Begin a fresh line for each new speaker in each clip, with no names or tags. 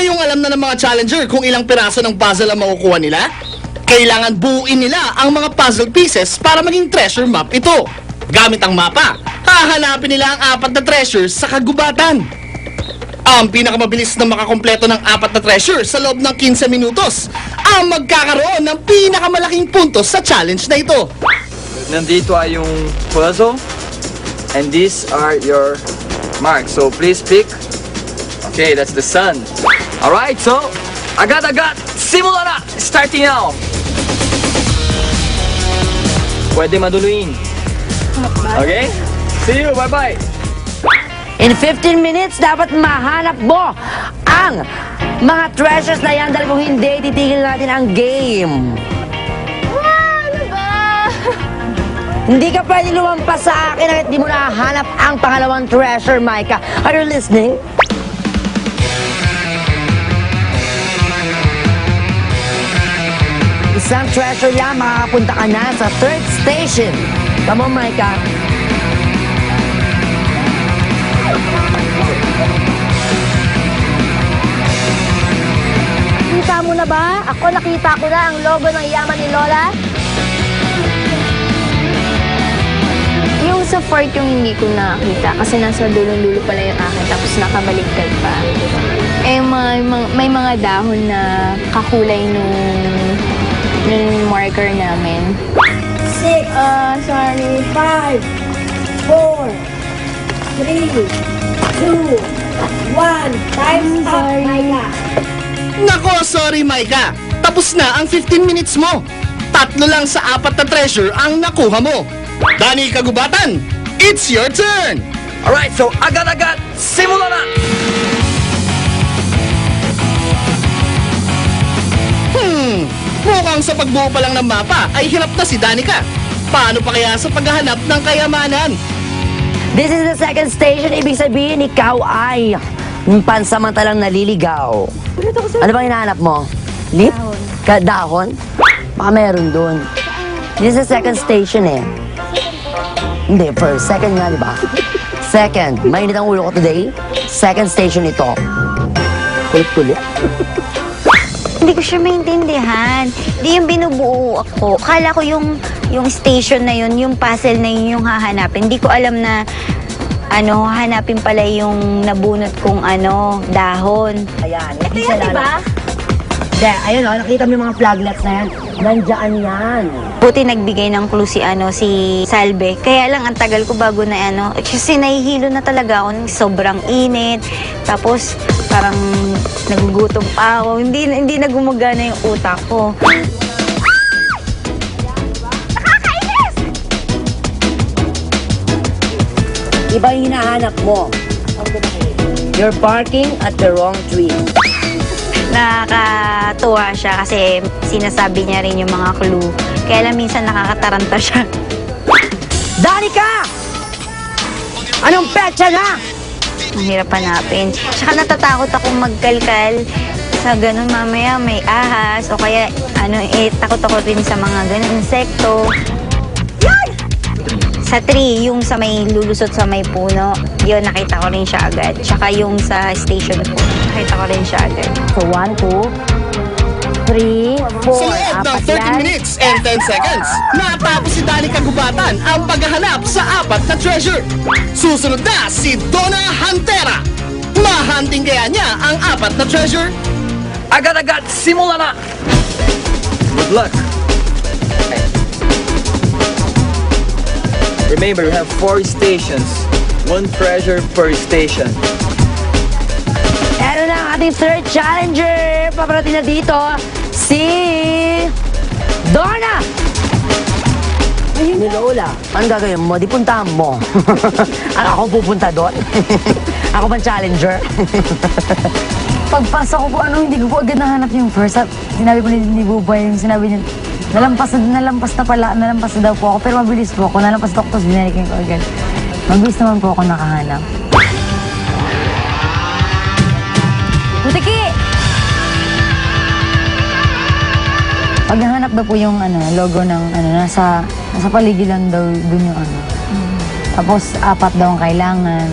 Ngayong alam na ng mga challenger kung ilang piraso ng puzzle ang makukuha nila, kailangan buuin nila ang mga puzzle pieces para maging treasure map ito. Gamit ang mapa, hahanapin nila ang 4 na treasures sa kagubatan. Ang pinakamabilis na makakompleto ng 4 na treasure sa loob ng 15 minutos ang magkakaroon ng pinakamalaking puntos sa challenge na ito.
Nandito ay yung puzzle and these are your marks. So please pick. Okay, that's the sun. Alright, so agad, simula na! Starting now! Pwede maduluin. Okay? See you, bye-bye!
In 15 minutes, dapat mahanap mo ang mga treasures na yan dahil kung hindi, titigil natin ang game.
Ano ba?
Hindi ka pwede lumampas sa akin at di mo nahanap ang pangalawang treasure, Micah. Are you listening? Isang treasure lang, makakapunta ka na sa 3rd station. Come on, Micah.
Kita mo na ba? Ako nakita ko na ang logo ng yaman ni Lola. Yung sa fort yung hindi ko nakita kasi nasa dulo-dulo pala yung akin tapos nakabaligtad pa. Eh may mga dahon na kakulay nung marker namin. 5, 4, 3, 2, 1, time's up, Micah.
Nako, sorry Micah. Tapos na ang 15 minutes mo. 3 lang sa 4 na treasure ang nakuha mo. Dani Kagubatan, it's your turn!
Alright, so agad, simula na!
Mukhang sa pagbuo pa lang ng mapa ay hirap na si Danica. Paano pa kaya sa paghahanap ng kayamanan?
This is the 2nd station. Ibig sabihin, ikaw ay pansamantalang naliligaw. Ano bang hinahanap mo? Lip? Dahon? Baka meron dun. This is the 2nd station eh. Hindi, first. 2nd nga, di ba? 2nd. Mainit ang ulo ko today. 2nd station ito. Kulit-kulit.
Hindi ko siya maintindihan. Hindi yung binubuo ako. Kala ko yung station na yun, yung puzzle na yun yung hahanapin. Hindi ko alam na hahanapin pala yung nabunot kong dahon.
Ayan.
Ito yan, di ba?
Ayun o, nakita mo yung mga flaglets na yan. Nandiyan yan.
Buti nagbigay ng clue si Salve. Kaya lang ang tagal ko bago na kasi nahihilo na talaga ako ng sobrang init. Tapos parang nagugutom pa ako. Hindi na gumagana yung utak ko.
Nakakainis!
Iba yung hinahanap mo. You're barking at the wrong tree.
Nakakatuwa siya kasi sinasabi niya rin yung mga clue. Kaya lang minsan nakakataranta siya.
Danica! Anong petsa na?
Ang hirap hanapin. Tsaka natatakot akong magkalkal sa ganun mamaya may ahas o kaya takot ako rin sa mga ganun insekto. Sa tree, yung sa may lulusot sa may puno, yun nakita ko rin siya agad. Tsaka yung sa station po, nakita ko rin siya agad.
So, 1, 2, 3, 4.
Sa loob ng 30 minutes and 10 seconds, natapos si Dani Kagubatan ang paghahanap sa 4 na treasure. Susunod na si Donna Hantera. Mahunting kaya niya ang 4 na treasure?
Agad, simula na! Good luck! Remember, we have 4 stations. 1 treasure per station.
Ano na ang ating 3rd challenger? Paparating na dito, si Donna! Ni Lola. Anong gagawin mo? Di puntahan mo. Ako pupunta doon? Ako bang challenger?
Pagpasok ko po, hindi ko po agad nahanap yung first. Sinabi ko ni Bubay, yung sinabi niya, nalampas na daw po ako, pero mabilis po ako. Nalampas na ako, tapos binalikin ko agad. Mabilis naman po ako nakahanap. Butiki! Pag nahanap daw po yung logo ng nasa paligid lang daw dun yung Tapos 4 daw ang kailangan.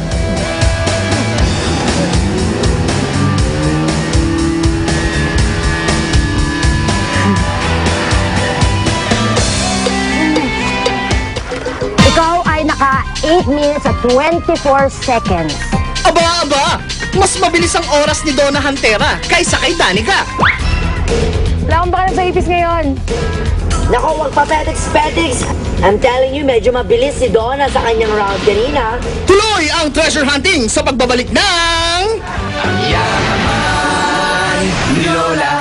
8 minutes at 24 seconds.
Aba! Mas mabilis ang oras ni Donna Hantera kaysa kay Danica.
Wala akong bakalan sa ipis ngayon.
Nako, wag pa petiks. I'm telling you, medyo mabilis si Donna sa kanyang round kanina.
Tuloy ang treasure hunting sa pagbabalik ng...
Yaman ni Lola.